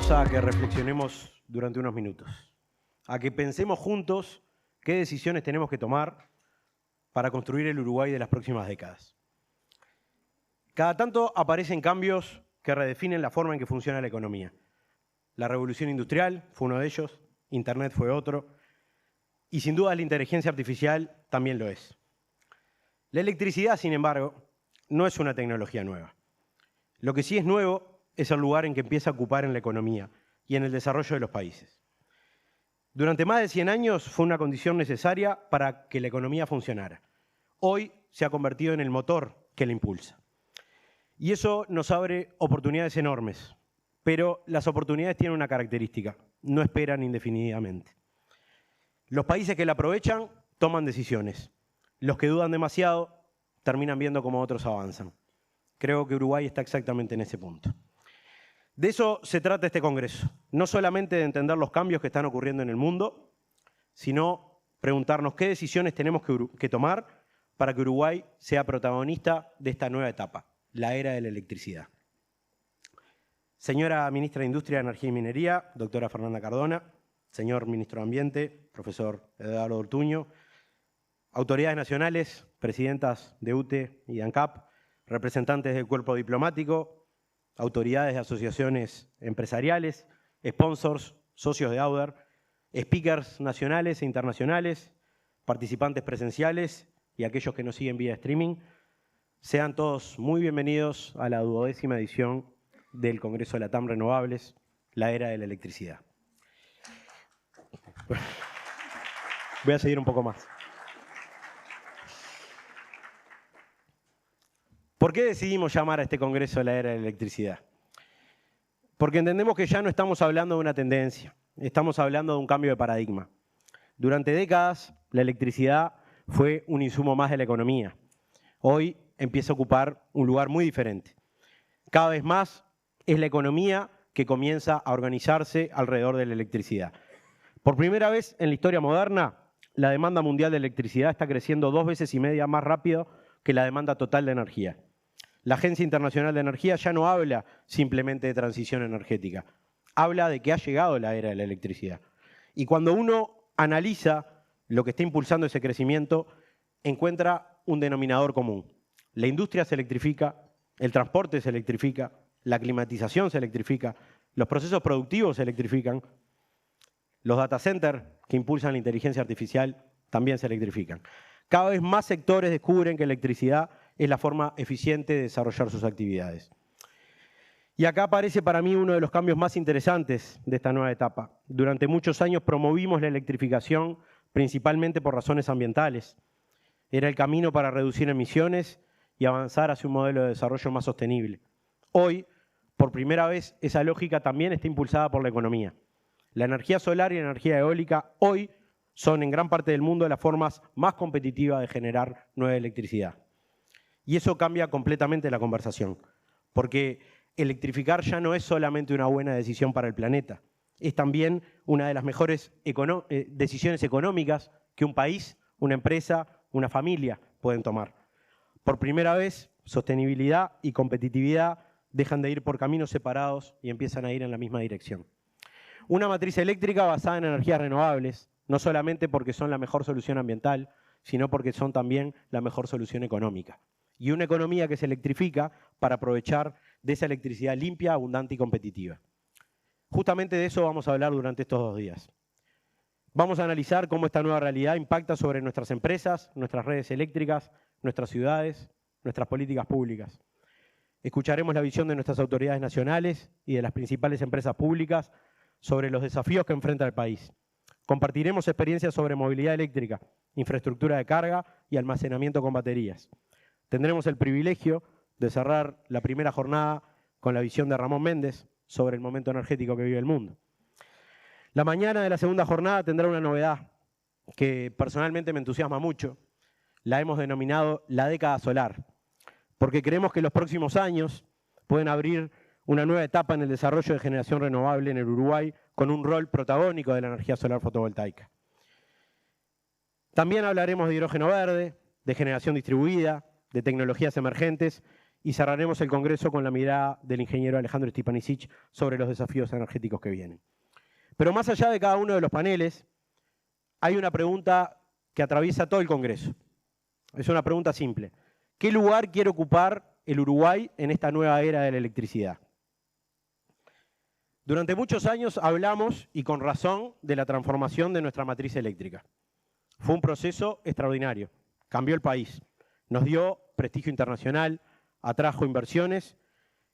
invitamos a que reflexionemos durante unos minutos, a que pensemos juntos qué decisiones tenemos que tomar para construir el Uruguay de las próximas décadas. Cada tanto aparecen cambios que redefinen la forma en que funciona la economía. La revolución industrial fue uno de ellos, Internet fue otro, y sin duda la inteligencia artificial también lo es. La electricidad, sin embargo, no es una tecnología nueva. Lo que sí es nuevo es el lugar en que empieza a ocupar en la economía y en el desarrollo de los países. Durante más de 100 años fue una condición necesaria para que la economía funcionara. Hoy se ha convertido en el motor que la impulsa. Y eso nos abre oportunidades enormes, pero las oportunidades tienen una característica: no esperan indefinidamente. Los países que la aprovechan toman decisiones. Los que dudan demasiado terminan viendo cómo otros avanzan. Creo que Uruguay está exactamente en ese punto. De eso se trata este Congreso, no solamente de entender los cambios que están ocurriendo en el mundo, sino preguntarnos qué decisiones tenemos que tomar para que Uruguay sea protagonista de esta nueva etapa, la era de la electricidad. Señora Ministra de Industria, Energía y Minería, doctora Fernanda Cardona, señor Ministro de Ambiente, profesor Eduardo Ortuño, autoridades nacionales, presidentas de UTE y de ANCAP, representantes del cuerpo diplomático, autoridades de asociaciones empresariales, sponsors, socios de Auder, speakers nacionales e internacionales, participantes presenciales y aquellos que nos siguen vía streaming, sean todos muy bienvenidos a la 12ª edición del Congreso de LATAM Renovables, la era de la electricidad. Voy a seguir un poco más. ¿Por qué decidimos llamar a este Congreso la era de la electricidad? Porque entendemos que ya no estamos hablando de una tendencia, estamos hablando de un cambio de paradigma. Durante décadas, la electricidad fue un insumo más de la economía. Hoy empieza a ocupar un lugar muy diferente. Cada vez más es la economía que comienza a organizarse alrededor de la electricidad. Por primera vez en la historia moderna, la demanda mundial de electricidad está creciendo 2,5 veces más rápido que la demanda total de energía. La Agencia Internacional de Energía ya no habla simplemente de transición energética, habla de que ha llegado la era de la electricidad. Y cuando uno analiza lo que está impulsando ese crecimiento, encuentra un denominador común. La industria se electrifica, el transporte se electrifica, la climatización se electrifica, los procesos productivos se electrifican, los data centers que impulsan la inteligencia artificial también se electrifican. Cada vez más sectores descubren que la electricidad es la forma eficiente de desarrollar sus actividades. Y acá aparece para mí uno de los cambios más interesantes de esta nueva etapa. Durante muchos años promovimos la electrificación principalmente por razones ambientales. Era el camino para reducir emisiones y avanzar hacia un modelo de desarrollo más sostenible. Hoy, por primera vez, esa lógica también está impulsada por la economía. La energía solar y la energía eólica hoy son en gran parte del mundo las formas más competitivas de generar nueva electricidad. Y eso cambia completamente la conversación, porque electrificar ya no es solamente una buena decisión para el planeta, es también una de las mejores decisiones económicas que un país, una empresa, una familia pueden tomar. Por primera vez, sostenibilidad y competitividad dejan de ir por caminos separados y empiezan a ir en la misma dirección. Una matriz eléctrica basada en energías renovables, no solamente porque son la mejor solución ambiental, sino porque son también la mejor solución económica. Y una economía que se electrifica para aprovechar de esa electricidad limpia, abundante y competitiva. Justamente de eso vamos a hablar durante estos 2 días. Vamos a analizar cómo esta nueva realidad impacta sobre nuestras empresas, nuestras redes eléctricas, nuestras ciudades, nuestras políticas públicas. Escucharemos la visión de nuestras autoridades nacionales y de las principales empresas públicas sobre los desafíos que enfrenta el país. Compartiremos experiencias sobre movilidad eléctrica, infraestructura de carga y almacenamiento con baterías. Tendremos el privilegio de cerrar la primera jornada con la visión de Ramón Méndez sobre el momento energético que vive el mundo. La mañana de la segunda jornada tendrá una novedad que personalmente me entusiasma mucho. La hemos denominado la década solar, porque creemos que los próximos años pueden abrir una nueva etapa en el desarrollo de generación renovable en el Uruguay con un rol protagónico de la energía solar fotovoltaica. También hablaremos de hidrógeno verde, de generación distribuida, de tecnologías emergentes y cerraremos el Congreso con la mirada del ingeniero Alejandro Stipanisic sobre los desafíos energéticos que vienen. Pero más allá de cada uno de los paneles, hay una pregunta que atraviesa todo el Congreso. Es una pregunta simple. ¿Qué lugar quiere ocupar el Uruguay en esta nueva era de la electricidad? Durante muchos años hablamos, y con razón, de la transformación de nuestra matriz eléctrica. Fue un proceso extraordinario. Cambió el país. Nos dio prestigio internacional, atrajo inversiones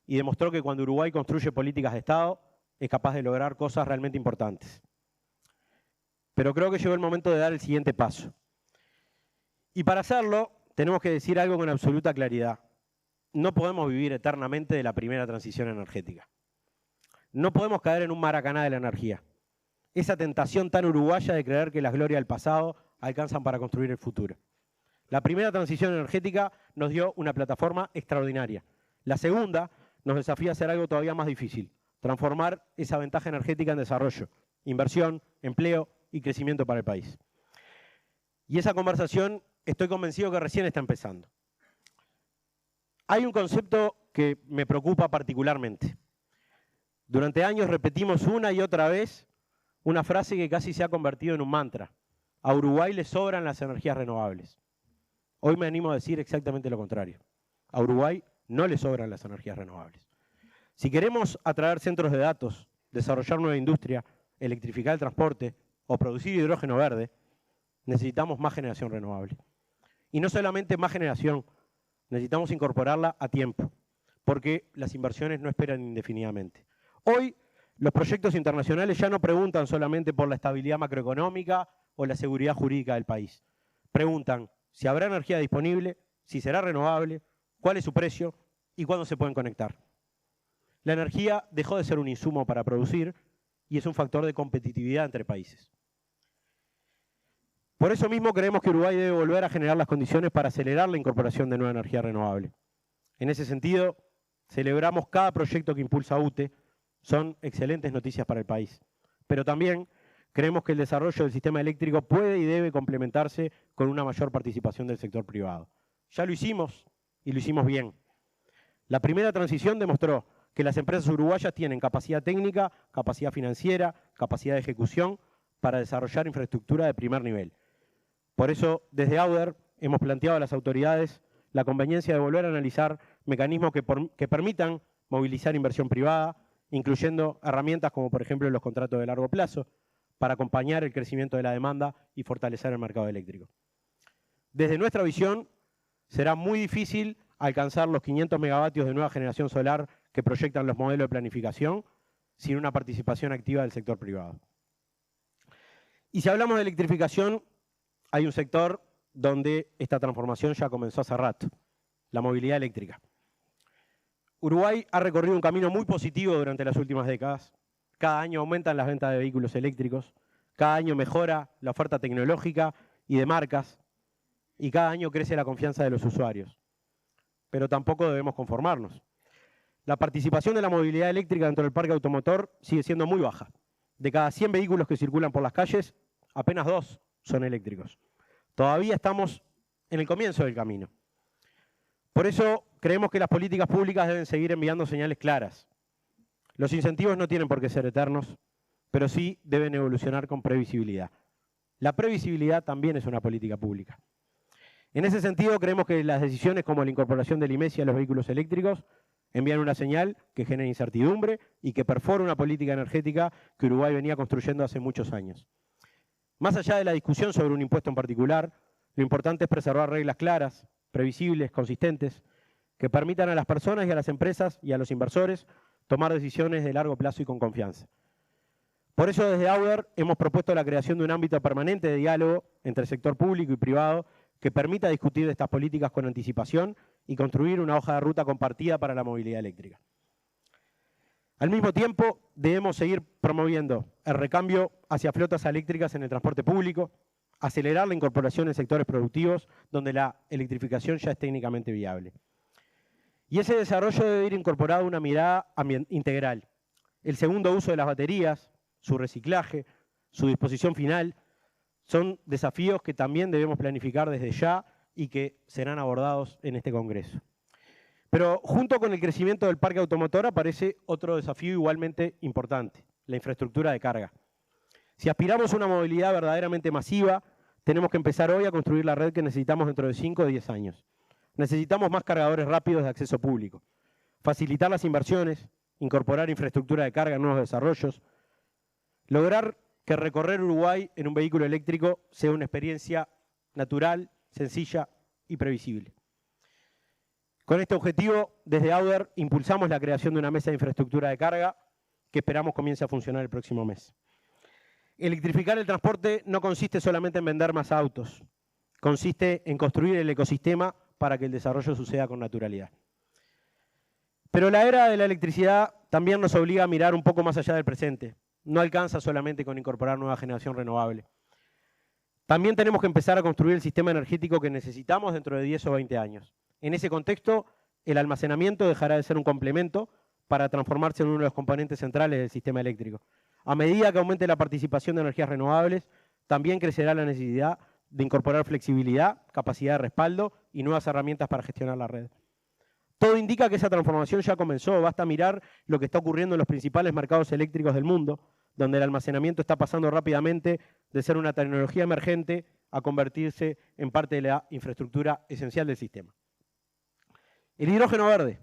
y demostró que cuando Uruguay construye políticas de Estado es capaz de lograr cosas realmente importantes. Pero creo que llegó el momento de dar el siguiente paso. Y para hacerlo, tenemos que decir algo con absoluta claridad. No podemos vivir eternamente de la primera transición energética. No podemos caer en un Maracaná de la energía. Esa tentación tan uruguaya de creer que las glorias del pasado alcanzan para construir el futuro. La primera transición energética nos dio una plataforma extraordinaria. La segunda nos desafía a hacer algo todavía más difícil, transformar esa ventaja energética en desarrollo, inversión, empleo y crecimiento para el país. Y esa conversación estoy convencido que recién está empezando. Hay un concepto que me preocupa particularmente. Durante años repetimos una y otra vez una frase que casi se ha convertido en un mantra. A Uruguay le sobran las energías renovables. Hoy me animo a decir exactamente lo contrario. A Uruguay no le sobran las energías renovables. Si queremos atraer centros de datos, desarrollar nueva industria, electrificar el transporte o producir hidrógeno verde, necesitamos más generación renovable. Y no solamente más generación, necesitamos incorporarla a tiempo, porque las inversiones no esperan indefinidamente. Hoy, los proyectos internacionales ya no preguntan solamente por la estabilidad macroeconómica o la seguridad jurídica del país. Preguntan si habrá energía disponible, si será renovable, cuál es su precio y cuándo se pueden conectar. La energía dejó de ser un insumo para producir y es un factor de competitividad entre países. Por eso mismo creemos que Uruguay debe volver a generar las condiciones para acelerar la incorporación de nueva energía renovable. En ese sentido, celebramos cada proyecto que impulsa UTE, son excelentes noticias para el país. Pero también creemos que el desarrollo del sistema eléctrico puede y debe complementarse con una mayor participación del sector privado. Ya lo hicimos y lo hicimos bien. La primera transición demostró que las empresas uruguayas tienen capacidad técnica, capacidad financiera, capacidad de ejecución para desarrollar infraestructura de primer nivel. Por eso, desde AUDER hemos planteado a las autoridades la conveniencia de volver a analizar mecanismos que permitan movilizar inversión privada, incluyendo herramientas como, por ejemplo, los contratos de largo plazo, para acompañar el crecimiento de la demanda y fortalecer el mercado eléctrico. Desde nuestra visión, será muy difícil alcanzar los 500 megavatios de nueva generación solar que proyectan los modelos de planificación sin una participación activa del sector privado. Y si hablamos de electrificación, hay un sector donde esta transformación ya comenzó hace rato, la movilidad eléctrica. Uruguay ha recorrido un camino muy positivo durante las últimas décadas. Cada año aumentan las ventas de vehículos eléctricos, cada año mejora la oferta tecnológica y de marcas, y cada año crece la confianza de los usuarios. Pero tampoco debemos conformarnos. La participación de la movilidad eléctrica dentro del parque automotor sigue siendo muy baja. De cada 100 vehículos que circulan por las calles, apenas 2 son eléctricos. Todavía estamos en el comienzo del camino. Por eso creemos que las políticas públicas deben seguir enviando señales claras. Los incentivos no tienen por qué ser eternos, pero sí deben evolucionar con previsibilidad. La previsibilidad también es una política pública. En ese sentido, creemos que las decisiones como la incorporación del IMESI a los vehículos eléctricos envían una señal que genera incertidumbre y que perfora una política energética que Uruguay venía construyendo hace muchos años. Más allá de la discusión sobre un impuesto en particular, lo importante es preservar reglas claras, previsibles, consistentes, que permitan a las personas y a las empresas y a los inversores tomar decisiones de largo plazo y con confianza. Por eso desde AUDER hemos propuesto la creación de un ámbito permanente de diálogo entre el sector público y privado que permita discutir estas políticas con anticipación y construir una hoja de ruta compartida para la movilidad eléctrica. Al mismo tiempo, debemos seguir promoviendo el recambio hacia flotas eléctricas en el transporte público, acelerar la incorporación en sectores productivos donde la electrificación ya es técnicamente viable. Y ese desarrollo debe ir incorporado a una mirada integral. El segundo uso de las baterías, su reciclaje, su disposición final, son desafíos que también debemos planificar desde ya y que serán abordados en este Congreso. Pero junto con el crecimiento del parque automotor aparece otro desafío igualmente importante, la infraestructura de carga. Si aspiramos a una movilidad verdaderamente masiva, tenemos que empezar hoy a construir la red que necesitamos dentro de 5 o 10 años. Necesitamos más cargadores rápidos de acceso público, facilitar las inversiones, incorporar infraestructura de carga en nuevos desarrollos, lograr que recorrer Uruguay en un vehículo eléctrico sea una experiencia natural, sencilla y previsible. Con este objetivo, desde Auder impulsamos la creación de una mesa de infraestructura de carga que esperamos comience a funcionar el próximo mes. Electrificar el transporte no consiste solamente en vender más autos, consiste en construir el ecosistema para que el desarrollo suceda con naturalidad. Pero la era de la electricidad también nos obliga a mirar un poco más allá del presente. No alcanza solamente con incorporar nueva generación renovable. También tenemos que empezar a construir el sistema energético que necesitamos dentro de 10 o 20 años. En ese contexto, el almacenamiento dejará de ser un complemento para transformarse en uno de los componentes centrales del sistema eléctrico. A medida que aumente la participación de energías renovables, también crecerá la necesidad de incorporar flexibilidad, capacidad de respaldo y nuevas herramientas para gestionar la red. Todo indica que esa transformación ya comenzó. Basta mirar lo que está ocurriendo en los principales mercados eléctricos del mundo, donde el almacenamiento está pasando rápidamente de ser una tecnología emergente a convertirse en parte de la infraestructura esencial del sistema. El hidrógeno verde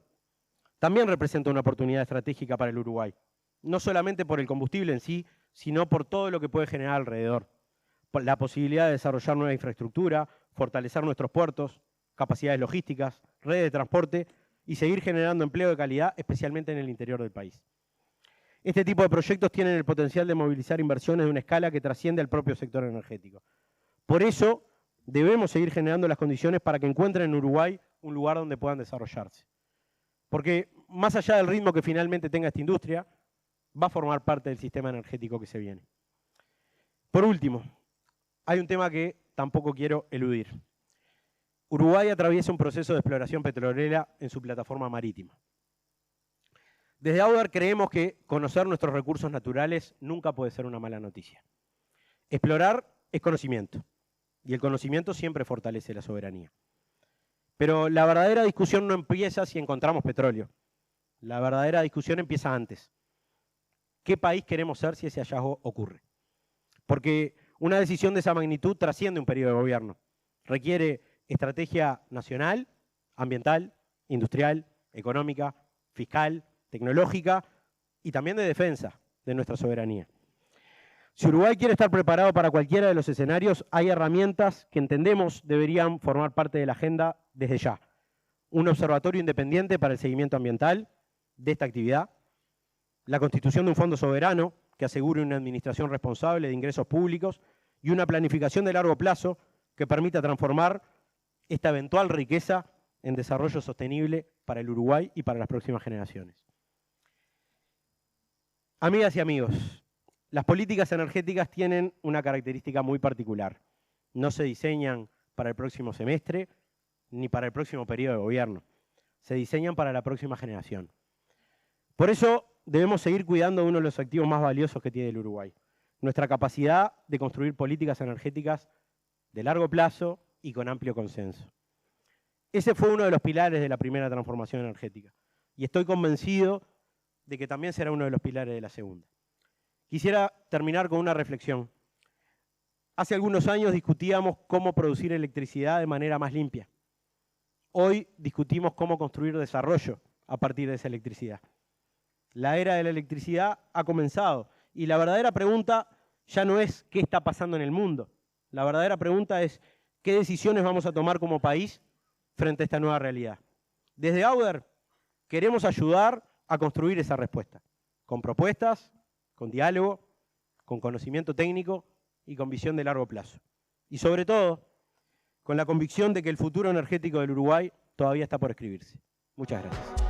también representa una oportunidad estratégica para el Uruguay, no solamente por el combustible en sí, sino por todo lo que puede generar alrededor. Por la posibilidad de desarrollar nueva infraestructura, fortalecer nuestros puertos, capacidades logísticas, redes de transporte y seguir generando empleo de calidad, especialmente en el interior del país. Este tipo de proyectos tienen el potencial de movilizar inversiones de una escala que trasciende al propio sector energético. Por eso, debemos seguir generando las condiciones para que encuentren en Uruguay un lugar donde puedan desarrollarse. Porque más allá del ritmo que finalmente tenga esta industria, va a formar parte del sistema energético que se viene. Por último, hay un tema que tampoco quiero eludir. Uruguay atraviesa un proceso de exploración petrolera en su plataforma marítima. Desde Auder creemos que conocer nuestros recursos naturales nunca puede ser una mala noticia. Explorar es conocimiento, y el conocimiento siempre fortalece la soberanía. Pero la verdadera discusión no empieza si encontramos petróleo. La verdadera discusión empieza antes. ¿Qué país queremos ser si ese hallazgo ocurre? Porque una decisión de esa magnitud trasciende un periodo de gobierno. Requiere estrategia nacional, ambiental, industrial, económica, fiscal, tecnológica y también de defensa de nuestra soberanía. Si Uruguay quiere estar preparado para cualquiera de los escenarios, hay herramientas que entendemos deberían formar parte de la agenda desde ya. Un observatorio independiente para el seguimiento ambiental de esta actividad, la constitución de un fondo soberano que asegure una administración responsable de ingresos públicos y una planificación de largo plazo que permita transformar esta eventual riqueza en desarrollo sostenible para el Uruguay y para las próximas generaciones. Amigas y amigos, las políticas energéticas tienen una característica muy particular. No se diseñan para el próximo semestre ni para el próximo periodo de gobierno. Se diseñan para la próxima generación. Por eso debemos seguir cuidando de uno de los activos más valiosos que tiene el Uruguay. Nuestra capacidad de construir políticas energéticas de largo plazo y con amplio consenso. Ese fue uno de los pilares de la primera transformación energética. Y estoy convencido de que también será uno de los pilares de la segunda. Quisiera terminar con una reflexión. Hace algunos años discutíamos cómo producir electricidad de manera más limpia. Hoy discutimos cómo construir desarrollo a partir de esa electricidad. La era de la electricidad ha comenzado y la verdadera pregunta ya no es qué está pasando en el mundo. La verdadera pregunta es qué decisiones vamos a tomar como país frente a esta nueva realidad. Desde Auder queremos ayudar a construir esa respuesta, con propuestas, con diálogo, con conocimiento técnico y con visión de largo plazo. Y sobre todo, con la convicción de que el futuro energético del Uruguay todavía está por escribirse. Muchas gracias.